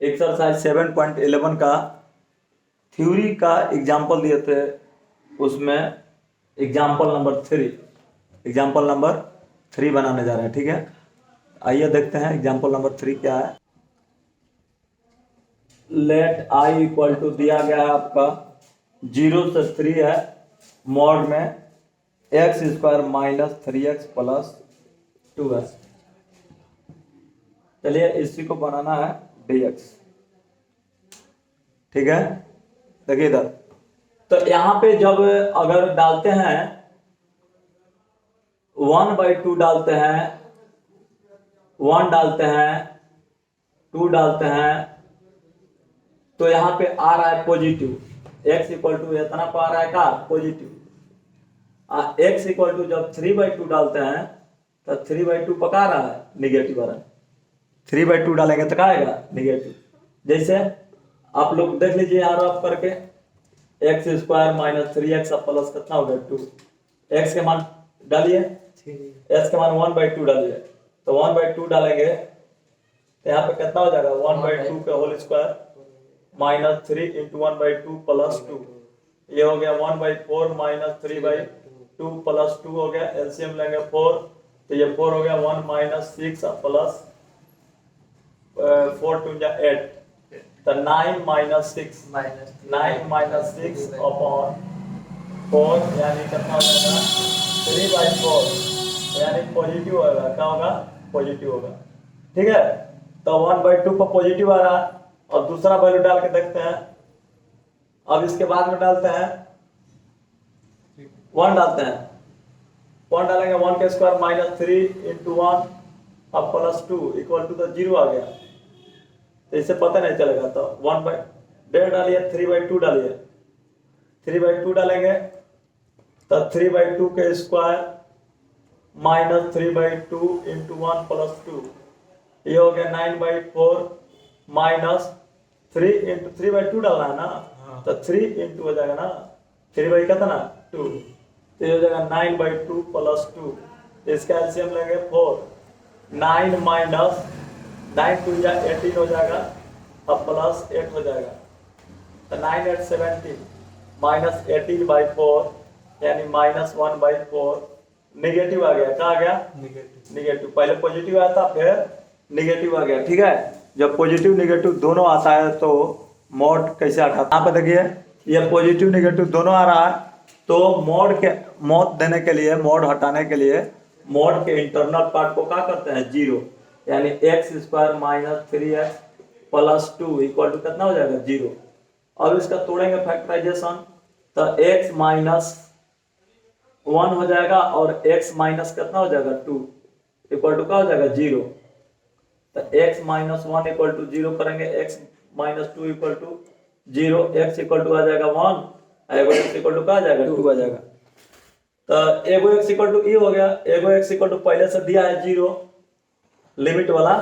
Exercise 7.11 का theory का example दिए थे, उसमें एग्जाम्पल नंबर 3 बनाने जा रहे हैं। ठीक है, आइए देखते हैं एग्जाम्पल नंबर 3 क्या है। लेट आई इक्वल टू दिया गया है आपका 0 से 3 है, मॉड में x square minus 3x plus 2 है। चलिए इसी को बनाना है dx। ठीक है, देखिए इधर तो यहाँ पे जब अगर डालते हैं 1/2 डालते हैं, 1 डालते हैं, 2 डालते हैं, तो यहाँ पे आ रहा है पॉजिटिव। x इक्वल टू इतना को आ रहा है का पॉजिटिव। x इक्वल टू जब 3/2 डालते हैं तो 3/2 पका रहा है निगेटिव आ रहा है। 3/2 डालेंगे तो क्या आएगा निगेटिव। जैसे आप लोग देख लीजिए यहाँ रफ करके x square minus 3x plus कितना हो गया 2। x के मान डालिए, x के मान 1/2 डालिए, तो 1/2 डालेंगे तो यहाँ पे कितना हो जाएगा 1/2 का whole square minus 3 into 1/2 plus 2। ये हो गया 1/4 माइनस 3/2 प्लस 2 हो गया। एलसीएम लेंगे 4, तो ये 4 हो गया 1 माइनस 6 प्लस 4 2 जा 8, तो 9 माइनस 6 अपॉन 4 यानी कितना हो जाएगा 3/4, यानी पॉजिटिव होगा। क्या होगा पॉजिटिव होगा। ठीक है, तो 1/2 पर पॉजिटिव आ रहा है। और दूसरा वैल्यू डाल के देखते हैं। अब इसके बाद में डालते हैं 1 डालते हैं, 1 डालेंगे 1 के स्क्वायर माइनस 3 इंटू 1 अब प्लस 2 इक्वल टू तो 0 आ गया, तो इससे पता नहीं चलेगा। तो 1/2 डालिए, 3/2 डालिए, 3/2 डालेंगे तो 3/2 के स्क्वायर माइनस 3/2 इंटू 1 प्लस 2, ये हो गया 9/4 माइनस 3 इंटू 3/2 डालना है ना, तो 3 इंटू हो जाएगा ना 3 कितना 2, तो ये हो जाएगा 9/2 प्लस 2। इसका एलसीएम लेंगे 4, 9 माइनस 9 2 या 18 हो जाएगा, अब प्लस 8 हो जाएगा, तो 9 8 17 माइनस 18/4 यानी माइनस 1/4। निगेटिव आ गया, क्या आ गया निगेटिव। पहले पॉजिटिव आया था फिर निगेटिव आ गया। ठीक है, जब पॉजिटिव निगेटिव दोनों आता है तो मॉड कैसे हटाता है। यहाँ पे देखिए ये पॉजिटिव निगेटिव दोनों आ रहा है, तो मॉड देने के लिए, मॉड हटाने के लिए मॉड के इंटरनल पार्ट को क्या करते हैं 0, यानी x square minus 3x plus 2 equal to कितना हो जाएगा 0। अब इसका तोड़ेंगे फैक्टराइजेशन, तो x माइनस 1 हो जाएगा और x माइनस कितना हो जाएगा 2 इक्वल टू क्या हो जाएगा 0। तो x माइनस 1 इक्वल टू 0 करेंगे, x minus 2 equal to 0, x equal to आ जाएगा 1, एगो x इक्वल टू क्या आ जाएगा 2 आ जाएगा। तो एगो x इक्वल टू e हो गया, एगो x इक्वल टू पहले से दिया है 0 लिमिट वाला,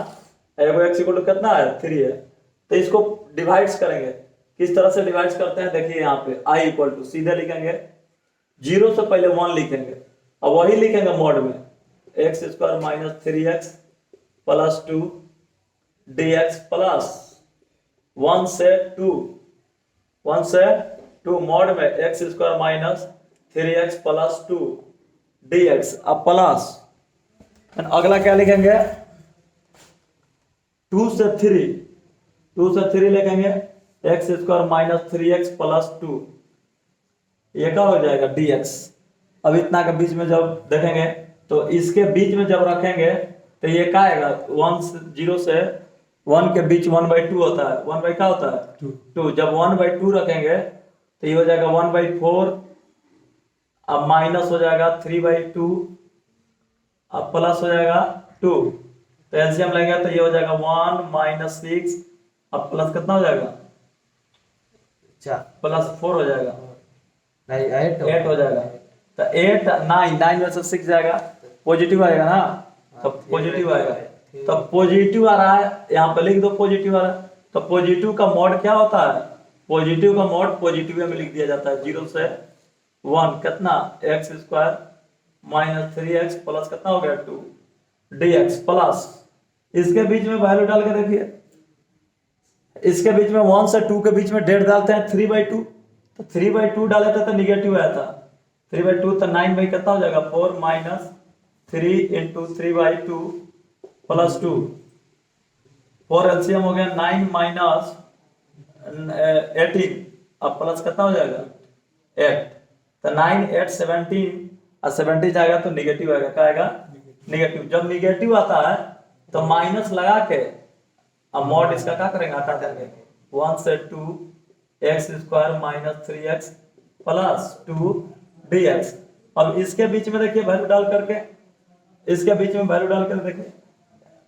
एगो x इक्वल टू कितना है 3 है। तो इसको डिवाइड्स करेंगे, किस तरह से डिवाइड्स करते हैं देखिए यहाँ पे i इक्वल टू सीधे लिखेंगे 0 से पहले 1 लिखेंगे और वही लिखेंगे मॉड में x square minus 3x plus 2 dx plus 1 से 2 मॉड में x square minus 3x plus 2 dx अब प्लस अगला क्या लिखेंगे 2 से 3 लिखेंगे x square minus 3x plus 2, ये क्या हो जाएगा dx। अब इतना के बीच में जब देखेंगे तो इसके बीच में जब रखेंगे तो ये क्या आएगा 0 से 1 के बीच 1/2 होता है, 1 बाई क्या होता है 2। जब 1/2 रखेंगे तो ये हो जाएगा 1/4, अब माइनस हो जाएगा 3/2, अब प्लस हो जाएगा 2, तो एलसीएम लेंगे तो ये हो जाएगा 1 माइनस 6, अब प्लस कितना हो जाएगा प्लस 4 हो जाएगा, नहीं 8 हो जाएगा। तो 8 9 में से 6 जाएगा, पॉजिटिव आएगा ना, तो पॉजिटिव आएगा। तो पॉजिटिव आ रहा है, यहाँ पे लिख दो पॉजिटिव आ रहा है। तो पॉजिटिव का मॉड क्या होता है, पॉजिटिव का मॉड पॉजिटिव में लिख दिया जाता है 0 से 1 कितना x square minus 3x plus कितना हो गया 2 dx प्लस इसके बीच में वैल्यू डाल के देखिए इसके बीच में 1 से 2 के बीच में 1.5 डालते हैं 3/2, तो 3/2 डाले थे तो निगेटिव आया था 3/2, तो 9 कितना हो जाएगा 4 माइनस 3 इंटू 3/2 प्लस 2, 4 एलसीएम हो गया 9 माइनस 18, अब प्लस कितना हो जाएगा 8, तो 9 8 17 और 70 जाएगा तो निगेटिव आएगा, क्या आएगा निगेटिव। जब निगेटिव आता है तो माइनस लगा के अब मॉड इसका क्या करेंगे हटा देंगे 1 से 2 x square minus 3x plus 2 dx। अब इसके बीच में देखिए वैल्यू डाल करके, इसके बीच में वैल्यू डाल कर देखिए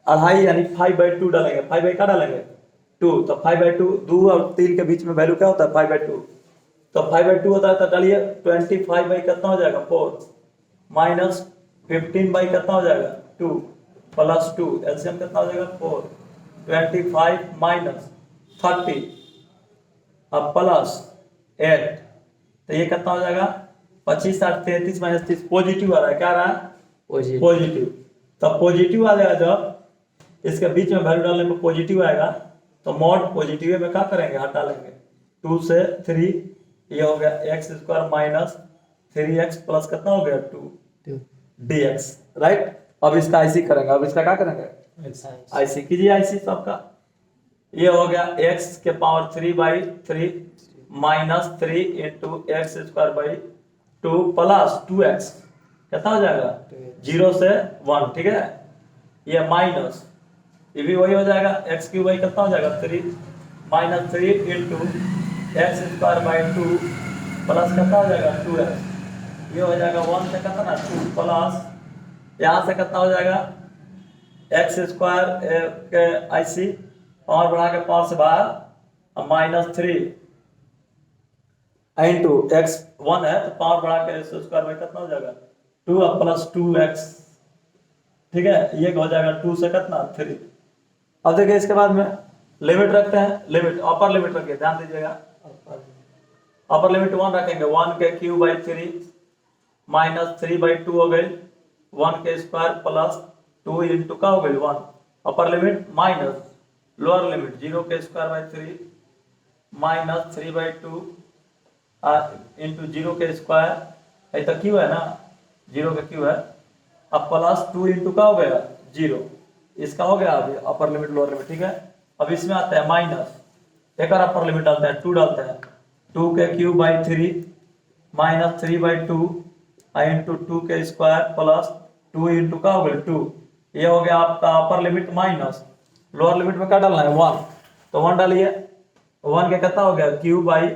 2.5 यानी 5/2 डालेंगे, 5 क्या डालेंगे 2, तो 5/2 2 और 3 के बीच में वैल्यू क्या होता है 5/2, तो 5/2 होता है तो डालिए 25 कितना हो जाएगा 4 माइनस 15 कितना हो जाएगा 2 प्लस 2, एलसीएम कितना हो जाएगा 4, 25 माइनस 30 अब प्लस 8, तो ये कितना हो जाएगा 25 और 33 माइनस 30 पॉजिटिव आ रहा है, क्या आ रहा है पॉजिटिव। तब पॉजिटिव आ जाएगा, जब इसके बीच में वैल्यू डालने पर पॉजिटिव आएगा तो मॉड पॉजिटिव में क्या करेंगे हटा लेंगे 2 से 3, ये हो गया x square minus 3x plus कितना हो गया 2 dx, राइट। अब इसका आईसी करेंगे, अब इसका क्या करेंगे आईसी कीजिए, आईसी सबका ये हो गया x के power 3/3 minus 3 into x square by 2 plus 2x कितना हो जाएगा 0 से 1, ठीक है। ये माइनस ये भी वही हो जाएगा एक्स क्यूब बाई कितना हो जाएगा 3 minus 3 into x square by 2 plus कितना हो जाएगा 2x, ये हो जाएगा 1 से कितना 2 प्लस यहाँ से कितना हो जाएगा एक्स स्क्वायर के आईसी पावर बढ़ा के पावर से बाहर माइनस 3 इंटू एक्स 1 है तो पावर बढ़ा के स्क्वायर में कितना हो जाएगा 2 प्लस 2x, ठीक है। ये हो जाएगा 2 से कितना 3। अब देखिए इसके बाद में लिमिट रखते हैं, लिमिट अपर लिमिट रखिए, ध्यान दीजिएगा अपर लिमिट 1 रखेंगे, 1 के क्यूब बाई 3 माइनस 3/2 हो गई 1 के स्क्वायर प्लस 2 इंटू का हो गई 1, upper limit minus lower limit 0 के स्क्वायर बाई 3 माइनस 3/2 इंटू 0 के स्क्वायर, ये तो क्यू है ना 0 का क्यू है, अब प्लस 2 इंटू का हो गया 0, इसका हो गया अभी अपर लिमिट लोअर लिमिट, ठीक है। अब इसमें आता है माइनस, एक और अपर लिमिट डालते हैं 2 डालते हैं, 2 के क्यूब बाई 3 माइनस 3/2 इंटू 2 के स्क्वायर प्लस 2 इंटू का हो गया 2, ये हो गया आपका upper limit minus lower limit में क्या डालना है 1, तो 1 डालिए, 1 के कितना हो गया क्यूब बाई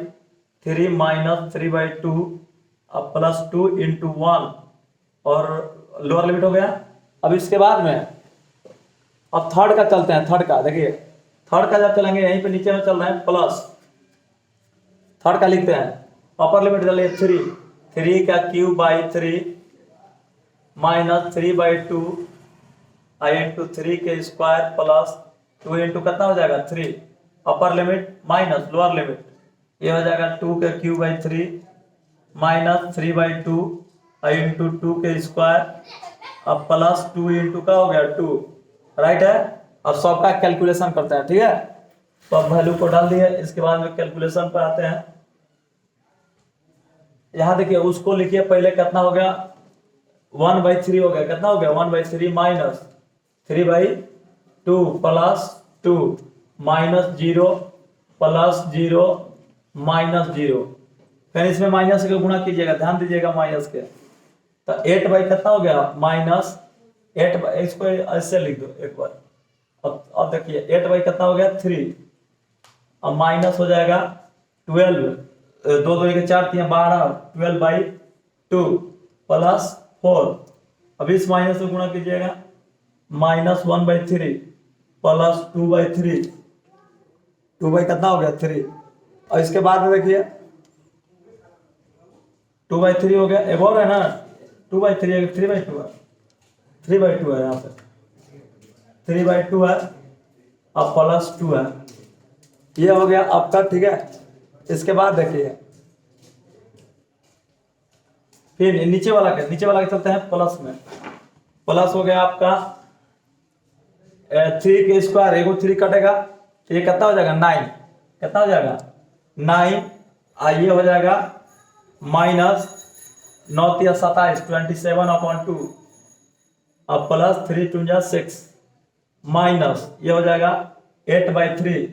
3 माइनस 3/2 अब प्लस 2 इंटू 1 और लोअर लिमिट हो गया। अब इसके बाद में अब थर्ड का चलते हैं, थर्ड का देखिए, थर्ड का जब चलेंगे यहीं पे नीचे में चल रहे हैं प्लस, थर्ड का लिखते हैं अपर लिमिट डालिए 3 का क्यूब बाई 3 माइनस 3/2 इंटू 3 के स्क्वायर प्लस 2 इंटू कितना हो जाएगा 3, upper limit minus lower limit, ये हो जाएगा 2 के क्यूब बाई 3 माइनस 3/2 इंटू 2 के स्क्वायर अब प्लस 2 इंटू का हो गया 2, राइट है। अब सबका कैलकुलेशन करते हैं, ठीक है। तो अब वैल्यू को डाल दिए, इसके बाद में कैलकुलेशन पर आते हैं। यहाँ देखिए उसको लिखिए, पहले कितना हो गया 1/3 हो गया, कितना हो गया 1/3 minus 3/2 plus 2 minus 0 plus 0 minus 0, फिर इसमें माइनस के गुणा कीजिएगा, ध्यान दीजिएगा माइनस के, तो 8 कितना हो गया माइनस 8, इसको ऐसे लिख दो एक बार। अब देखिए 8 कितना हो गया 3, अब माइनस हो जाएगा 12, 2 2 के 4 3 12, 12/2 प्लस 4, अब इस माइनस से गुणा कीजिएगा माइनस 1/3 प्लस 2/3, 2 कितना हो गया 3, और इसके बाद में देखिए 2/3 हो गया, एक और है ना 2/3 3/2 है, 3/2 है, यहाँ पे 3/2 है, अब प्लस 2 है, ये हो गया आपका, ठीक है। इसके बाद देखिए फिर नीचे वाला के चलते हैं प्लस में, प्लस हो गया आपका 3 के स्क्वायर, एगो 3 कटेगा तो ये कितना हो जाएगा 9, कितना हो जाएगा 9, ये हो जाएगा माइनस 9 या 27 27/2 अब प्लस 3 2 जा 6 माइनस ये हो जाएगा 8/3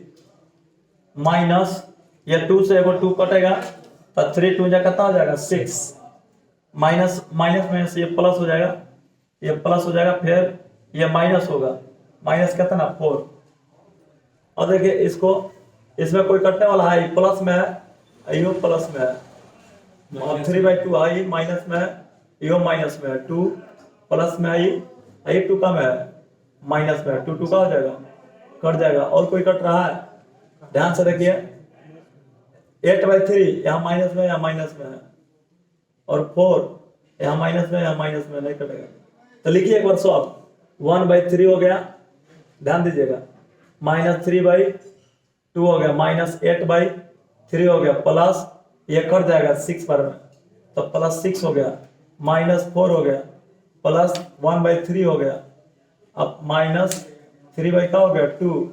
माइनस ये 2 से एगो 2 कटेगा तो 3 2 जा कितना हो जाएगा 6 माइनस माइनस में से ये प्लस हो जाएगा, ये प्लस हो जाएगा, फिर ये माइनस होगा, माइनस कितना 4। और देखिए इसको इसमें कोई कटने वाला है, प्लस में है, यो प्लस में है, 3/2 है, माइनस में है, यो माइनस में है, 2 प्लस में है, ये 2 का में है, माइनस में है, 2 2 का हो जाएगा, कट जाएगा। और कोई कट रहा है, ध्यान से देखिए 8/3 यहाँ माइनस में, यहाँ माइनस में है, और 4 यहाँ माइनस में, यहाँ माइनस में, नहीं कटेगा। तो लिखिए एक बार सॉल्व, 1/3 हो गया, ध्यान दीजिएगा, -3/2 हो गया, -8/3 हो गया, प्लस ये कट जाएगा 6 पर में, तो +6 हो गया, -4 हो गया, प्लस 1/3 हो गया, अब -3 क्या हो गया 2,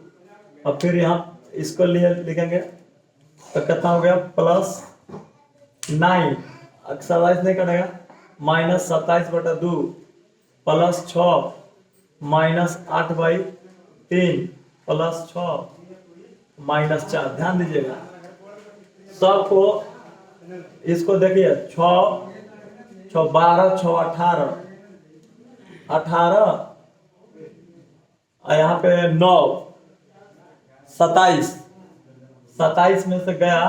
अब फिर यहाँ इसको लिए लिखेंगे तो कितना हो गया +9, 27 नहीं कटेगा, -27/2 प्लस 6 -8/3 प्लस 6 -4। ध्यान दीजिएगा सबको, इसको देखिए 6 6 12 6 18 18 यहाँ पे 9 27 27 में से गया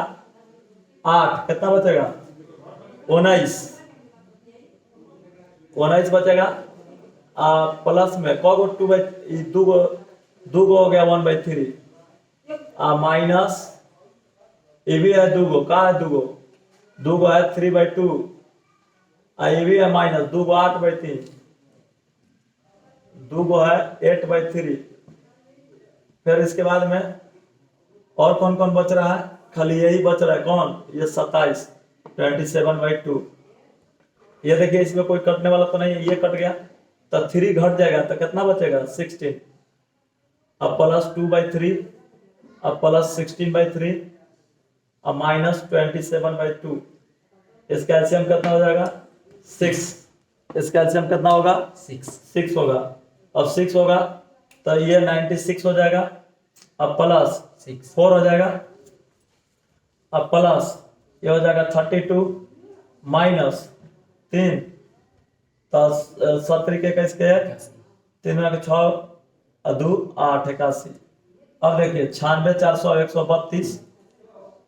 8, कितना बचेगा 19 बचेगा। प्लस में कौगो 2 गो हो गया 1/3, माइनस ये भी है 2 गो, का है 2 गो है 3/2, ये भी है माइनस 2 गो 8/3, 2 गो है 8/3। फिर इसके बाद में और कौन कौन बच रहा है, खाली यही बच रहा है, कौन ये 27 27/2। ये देखिए इसमें कोई कटने वाला तो नहीं है, ये कट गया तो 3 घट जाएगा तो कितना बचेगा 16, अब प्लस 2/3, अब प्लस 16/3, अब -27/2। इसका एलसीएम कितना हो जाएगा 6, इसका एलसीएम कितना होगा 6 होगा। अब 6 होगा तो ये 96 हो जाएगा, अब प्लस 4 हो जाएगा, अब प्लस ये हो जाएगा 32 माइनस 3 तो 7 के इसके 3 में 6 2 8 81। अब देखिए 96 400 132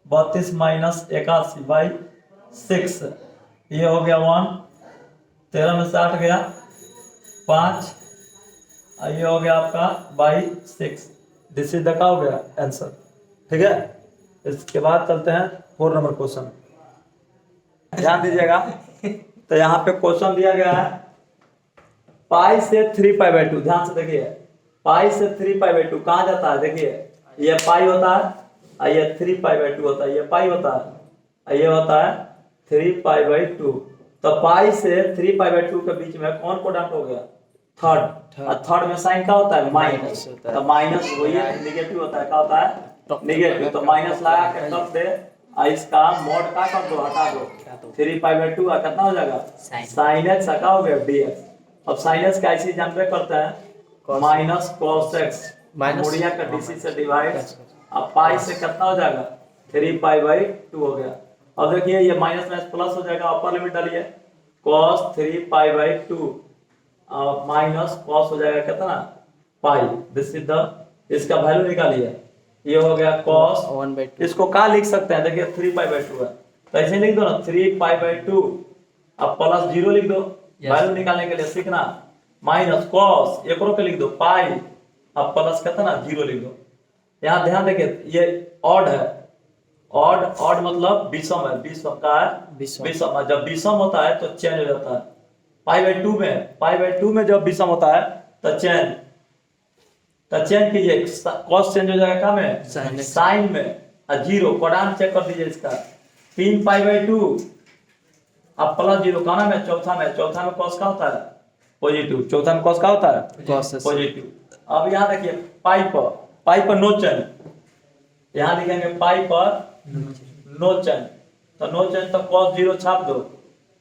32 माइनस 81/6, ये हो गया 1, 13 में से 8 गया 5, ये हो गया आपका 6। दिस इज द का हो गया आंसर, ठीक है। इसके बाद चलते हैं 4 नंबर क्वेश्चन, ध्यान दीजिएगा। तो यहाँ पे क्वेश्चन दिया गया है पाई से 3π/2, ध्यान से देखिए, पाई से 3π/2 कहाँ जाता है, देखिए ये पाई होता है, ये 3π/2 होता है, ये पाई होता है, ये होता है 3π/2। तो पाई से 3π/2 के बीच में कौन कोडांट हो गया थर्ड में साइन का होता है माइनस, तो माइनस वही निगेटिव होता है, क्या होता है निगेटिव, तो माइनस लगा के कट दे, इसका मोड का कर दो, हटा दो, 3π/2 कितना हो जाएगा sin x का हो गया dx। अब sin x का ऐसे जानते करते हैं माइनस cos x मोडिया का dc से डिवाइड, अब पाई से कितना हो जाएगा 3π/2 हो गया। अब देखिए ये माइनस में प्लस हो जाएगा, अपर लिमिट डालिए cos 3π/2 माइनस cos हो जाएगा कितना पाई, दिस इज द, इसका वैल्यू निकालिए, ये हो गया cos 1/2। इसको क्या लिख सकते हैं, देखिए 3π/2 है तो ऐसे लिख दो ना 3π/2, अब प्लस 0 लिख दो, वैल्यू निकालने के लिए सीखना, माइनस cos एक और पे लिख दो पाई, अब प्लस कितना 0 लिख दो। यहाँ ध्यान देखिए ये ऑड है, ऑड मतलब विषम है, विषम का है विषम है, जब विषम होता है तो चेंज हो जाता है। पाई/2 में जब विषम होता है तो चेंज कीजिए, कॉस चेंज हो जाएगा क्या में साइन में, 0 कोडान चेक कर दीजिए इसका 3π/2, अब प्लस 0 कहना में चौथा में कॉस का होता है पॉजिटिव, चौथा में कॉस का होता है पॉजिटिव। अब यहाँ देखिए पाई पर नो चेंज, यहाँ लिखेंगे पाई पर नो चेंज, तो नो चेंज तो cos 0 छाप दो,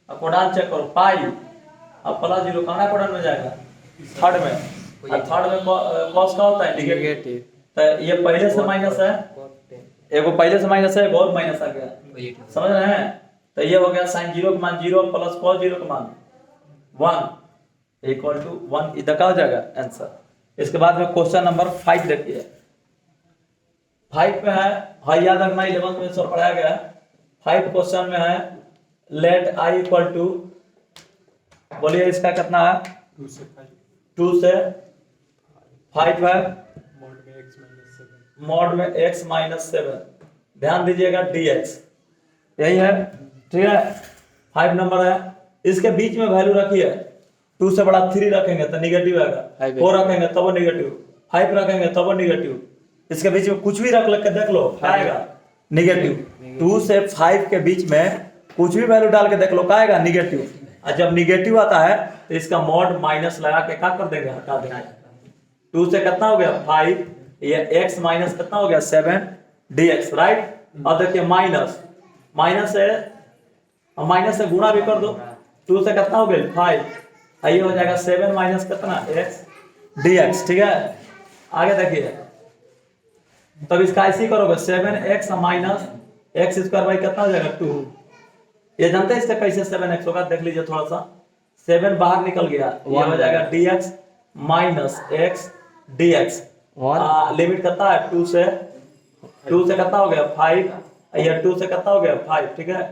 अब कोडान चेक करो पाई, अब प्लस 0 कहाँ कोडान में जाएगा थर्ड में, और थर्ड में cos का होता है नेगेटिव, तो ये पहले से माइनस है, एगो पहले से माइनस है, एक और माइनस आ गया, समझ रहे हैं। तो ये हो गया sin 0 का मान 0 प्लस cos 0 का मान 1 इक्वल टू 1, इधर का हो जाएगा आंसर। इसके बाद में क्वेश्चन नंबर 5 देखिए, 5 में है, हाँ याद रखना 11th में सब पढ़ाया गया है। 5 क्वेश्चन में है लेट i इक्वल टू, बोलिए इसका कितना है 2 से 5 है, मॉड में x माइनस 7, ध्यान दीजिएगा dx, यही है, ठीक है। 5 नंबर है, इसके बीच में वैल्यू रखिए, 2 से बड़ा 3 रखेंगे तो निगेटिव आएगा, 4 रखेंगे तब वो निगेटिव, 5 रखेंगे तब वो निगेटिव, इसके बीच में कुछ भी रख के देख लो क्या आएगा निगेटिव। 2 से 5 के बीच में कुछ भी वैल्यू डाल के देख लो क्या आएगा निगेटिव, और जब निगेटिव आता है तो इसका मॉड माइनस लगा के क्या कर देंगे, हटा देंगे। 2 से कितना हो गया 5, ये x माइनस कितना हो गया 7 dx, राइट। अब देखिए माइनस, माइनस है, माइनस से गुणा भी कर दो, 2 से कितना हो गया 5, ये हो जाएगा 7 माइनस कितना x dx, ठीक है। आगे देखिए, तब इसका ऐसे ही करोगे 7x minus x square by कितना हो जाएगा 2, ये जानते हैं इसका कैसे 7x होगा, देख लीजिए थोड़ा सा, 7 बाहर निकल गया, ये हो जाएगा dx minus x dx, limit कितना है 2 से कितना हो गया 5, ये 2 से कितना हो गया 5, ठीक है।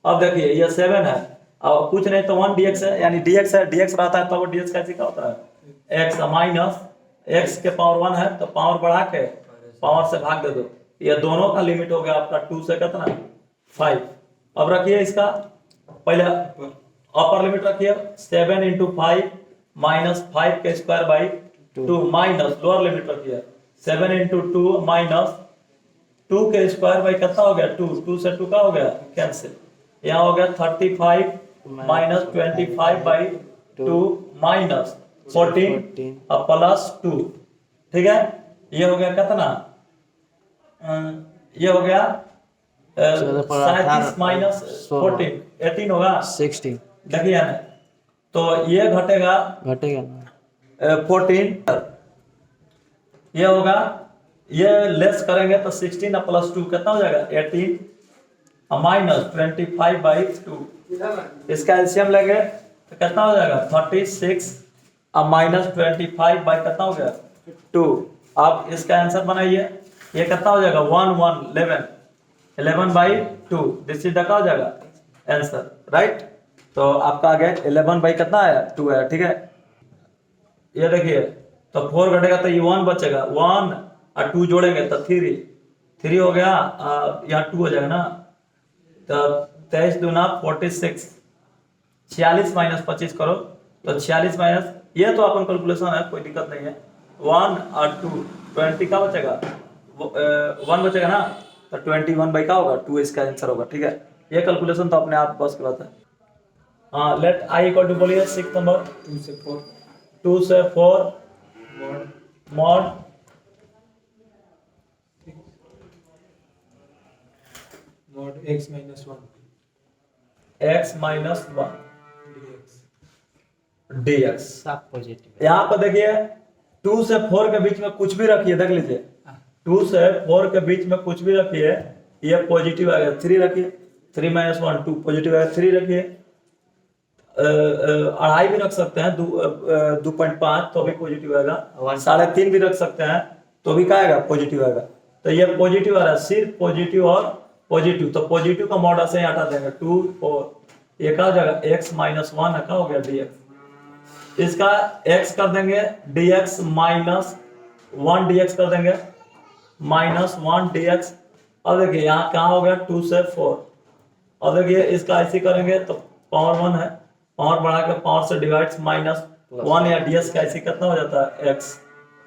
अब देखिए ये 7 है, और कुछ नहीं तो 1 dx है, यानी dx है, dx रहता है तो वो dx कैसे का होता है x माइनस x के पावर 1 है तो पावर बढ़ा के पावर से भाग दे दो, ये दोनों का लिमिट हो गया आपका 2 से कितना 5। अब रखिए इसका पहले अपर लिमिट रखिए 7 इंटू 5 माइनस 5 के square by 2 minus lower limit रखिए 7 इंटू 2 माइनस 2 के स्क्वायर बाई कितना हो गया 2, 2 से 2 का हो गया कैंसिल, यहाँ हो गया 35 माइनस 25 बाई 2 माइनस 14 अब प्लस 2, ठीक है। ये हो गया कितना, ये हो गया 37 माइनस 14 18 होगा 16, देखिए ना, तो ये घटेगा ना 14, ये होगा, ये लेस करेंगे तो 16 प्लस 2 कितना हो जाएगा 18 माइनस 25 बाई 2, इसका एलसीएम लेंगे तो कितना हो जाएगा 36 माइनस 25 बाई कितना हो गया 2। आप इसका आंसर बनाइए, ये कितना हो जाएगा 11 बाई 2, दिस इज द का हो जाएगा आंसर, राइट। तो आपका आ गया 11 बाई कितना आया 2 आया, ठीक है। ये देखिए तो 4 घटेगा तो ये 1 बचेगा, 1 और 2 जोड़ेंगे तो 3 हो गया, यहाँ 2 हो जाएगा ना, तो 23 दूना 46, 46 माइनस 25 करो तो 46 माइनस, ये तो अपन कैलकुलेशन है कोई दिक्कत नहीं है, 1 और 2 20 का बचेगा, 1 बचेगा ना, तो 21 बाई का होगा 2 इसका आंसर होगा, ठीक है। ये कैलकुलेशन तो अपने आप बस की बात है। हाँ, लेट i इक्वल टू बोलिए 6 नंबर 2 से 4 मॉड x माइनस 1 dx, सब पॉजिटिव। यहाँ पर देखिए 2 से 4 के बीच में कुछ भी रखिए, देख लीजिए 2 से 4 के बीच में कुछ भी रखिए, ये पॉजिटिव आ गया, 3 रखिए, 3 माइनस 1 2 पॉजिटिव आ गया, 3 रखिए, 2.5 भी रख सकते हैं, 2.5 तो भी पॉजिटिव आएगा, 3.5 भी रख सकते हैं तो भी क्या आएगा पॉजिटिव आएगा, तो ये पॉजिटिव आ रहा है, सिर्फ पॉजिटिव और पॉजिटिव, तो पॉजिटिव का मॉड से हटा देंगे 2 4, ये क्या हो जाएगा x माइनस 1 क्या हो गया dx, इसका x कर देंगे dx माइनस 1 dx कर देंगे माइनस 1 dx। अब देखिए यहाँ कहाँ हो गया 2 से 4, अब देखिए इसका ऐसे करेंगे तो पावर 1 है, पावर बढ़ा के पावर से डिवाइड माइनस 1 या ds का ऐसे कितना हो जाता है x,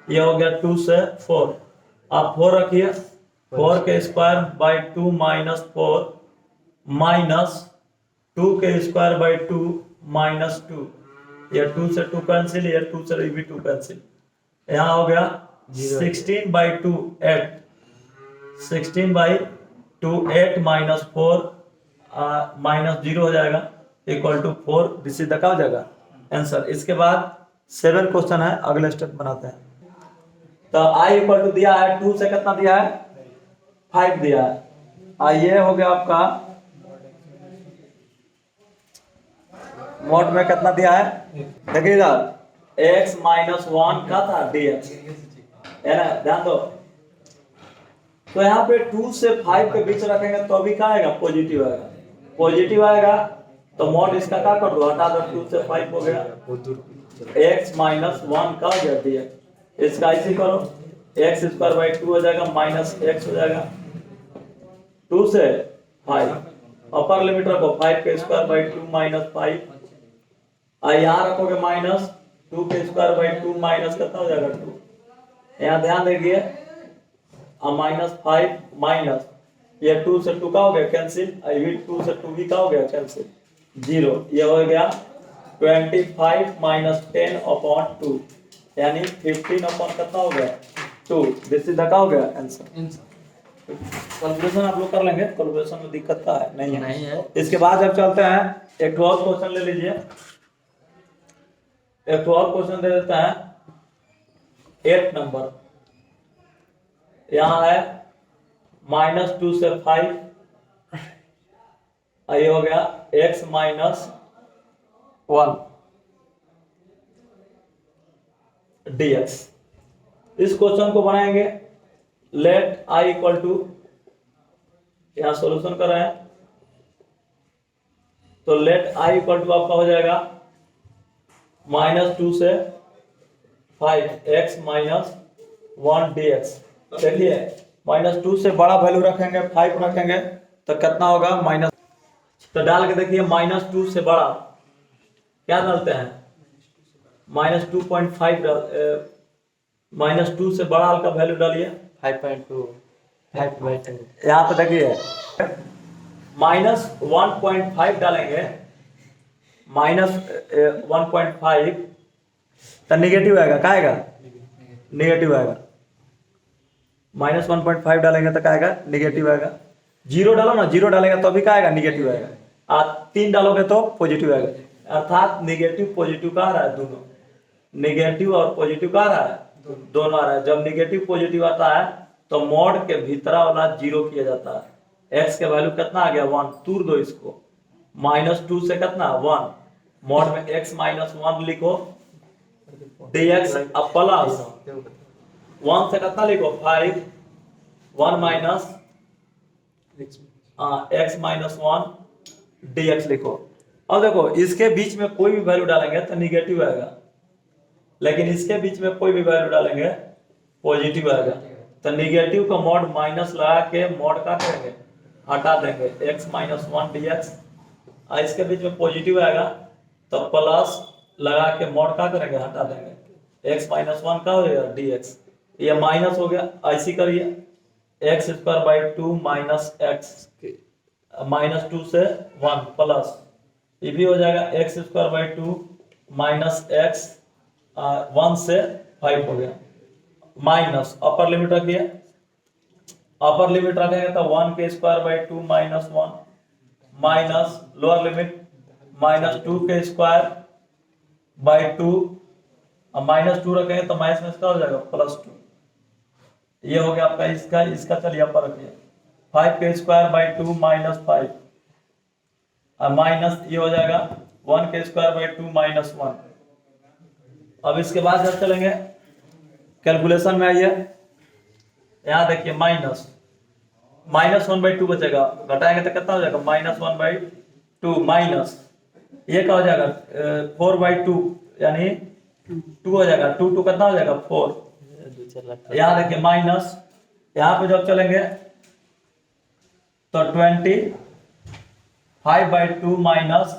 ये हो गया 2 से 4, आप 4 रखिए, 4 के स्क्वायर बाई 2 माइनस 4 माइनस 2 के स्क्वायर बाई 2 माइनस 2, ये 2 से 2 कैंसिल, ये 2 से भी 2 कैंसिल, यहाँ हो गया 16 बाई 2 8, 16/2 8 माइनस 4 माइनस 0 हो जाएगा equal to 4। This is the क्या हो जाएगा आंसर। इसके बाद 7 क्वेश्चन है, अगले स्टेप बनाते हैं। तो आई इक्वल टू दिया है 2 से कितना दिया है 5 दिया है। ये हो गया आपका मोड में कितना दिया है देखिए इधर x माइनस 1 का था dx है ना, ध्यान दो। तो यहाँ पे 2 से 5 के बीच रखेंगे तो अभी क्या आएगा पॉजिटिव आएगा, पॉजिटिव आएगा तो मोड इसका क्या कर दो हटा दो, 2 से 5 हो गया x माइनस 1 का हो गया dx। इसका ऐसे करो x स्क्वायर बाई 2 हो जाएगा माइनस x हो जाएगा 2 से 5 अपर लिमिट रखो 5 के स्क्वायर बाई 2 माइनस 5 यहाँ रखोगे माइनस 2 के स्क्वायर बाई 2 माइनस कितना हो जाएगा 2। यहाँ ध्यान देखिए माइनस 5 माइनस ये 2 से 2 का हो गया कैंसिल, 2 से 2 भी का हो गया कैंसिल 0। ये हो गया 25 माइनस 10 अपॉन 2 यानी 15 अपॉन कितना हो गया 2। दिस इज द का हो गया आंसर। कैलकुलेशन आप लोग कर लेंगे, कैलकुलेशन में दिक्कत का है नहीं है। इसके बाद जब चलते हैं एक और क्वेश्चन ले लीजिए, एक और क्वेश्चन दे देते हैं 8 नंबर। यहाँ है माइनस 2 से 5 ये हो गया x माइनस 1 dx। इस क्वेश्चन को बनाएंगे लेट i इक्वल टू, यहां सॉल्यूशन कर रहे हैं तो लेट i इक्वल टू आपका हो जाएगा माइनस 2 से 5 x माइनस 1 dx। देखिए माइनस 2 से बड़ा वैल्यू रखेंगे 5 रखेंगे तो कितना होगा माइनस, तो डाल के देखिए माइनस 2 से बड़ा क्या डालते हैं माइनस 2.5 माइनस 2 से बड़ा का वैल्यू डालिए 5.2 5/2। यहाँ पे देखिए माइनस 1.5 डालेंगे माइनस 1.5 तो निगेटिव आएगा, क्या आएगा निगेटिव आएगा। माइनस 1.5 डालेंगे तो क्या आएगा निगेटिव आएगा। 0 डालो ना, 0 डालेगा तो अभी क्या आएगा निगेटिव आएगा। 3 डालोगे तो पॉजिटिव आएगा, अर्थात निगेटिव पॉजिटिव का आ रहा है दोनों, निगेटिव और पॉजिटिव का आ रहा है दोनों आ रहा है। जब निगेटिव पॉजिटिव आता है तो मोड के भीतर वाला 0 किया जाता है। x के वैल्यू कितना आ गया 1, तूर दो इसको माइनस 2 से कितना 1, मोड में x माइनस 1 लिखो dx अब प्लस 1 से कितना लिखो 5 1 माइनस x माइनस 1 dx लिखो। अब देखो इसके बीच में कोई भी वैल्यू डालेंगे तो निगेटिव आएगा, लेकिन इसके बीच में कोई भी वैल्यू डालेंगे पॉजिटिव आएगा। तो निगेटिव का मोड माइनस लगा के मोड का करेंगे हटा देंगे x माइनस 1 dx। इसके बीच में पॉजिटिव आएगा तो प्लस लगा के मोड का करेंगे हटा देंगे x माइनस 1 का हो जाएगा dx। ये माइनस हो गया, ऐसी करिए x square by 2 minus x minus 2 से 1 प्लस ये भी हो जाएगा x square by 2 minus x 1 से 5 हो गया माइनस अपर लिमिट रखिए, अपर लिमिट रखेंगे तो 1 के square by 2 minus 1 minus lower limit minus 2 के स्क्वायर बाई 2 माइनस 2 रखेंगे तो माइनस में इसका हो जाएगा प्लस 2। ये हो गया आपका इसका, इसका चलिए अपर रखिए 5 के स्क्वायर बाई 2 माइनस 5 माइनस ये हो जाएगा 1 के स्क्वायर बाई 2 माइनस 1। अब इसके बाद जब चलेंगे कैलकुलेशन में आइए, यहाँ देखिए माइनस 1/2 बचेगा, घटाएंगे तो कितना हो जाएगा -1/2 माइनस ये क्या हो जाएगा 4/2 यानी 2 हो जाएगा, 2 कितना हो जाएगा 4। यहाँ देखिए माइनस, यहाँ पे जब चलेंगे तो 25/2 माइनस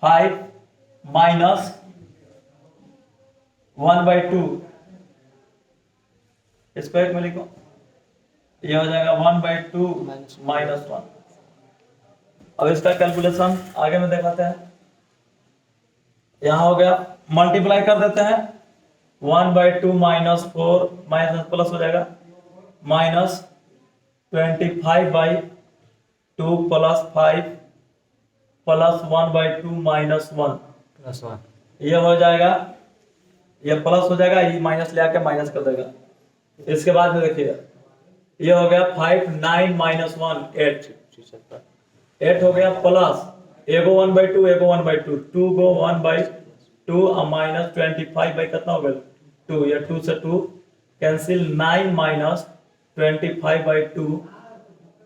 5 माइनस 1/2 इसको एक में लिखो, ये हो जाएगा 1/2 माइनस 1। अब इसका कैलकुलेशन आगे में दिखाते हैं। यहां हो गया मल्टीप्लाई कर देते हैं 1/2 माइनस 4 माइनस प्लस हो जाएगा माइनस 25/2 प्लस 5 प्लस 1/2 माइनस 1, +1 ये हो जाएगा, ये प्लस हो जाएगा, ये माइनस ले आके माइनस कर देगा। इसके बाद में देखिए ये हो गया 5 9 माइनस 1 8, 8 हो गया प्लस एगो 1/2 एगो 1/2 2 गो 1/2 और माइनस 25 बाई कितना हो गया 2, ये 2 से 2 cancel, 9 minus 25/2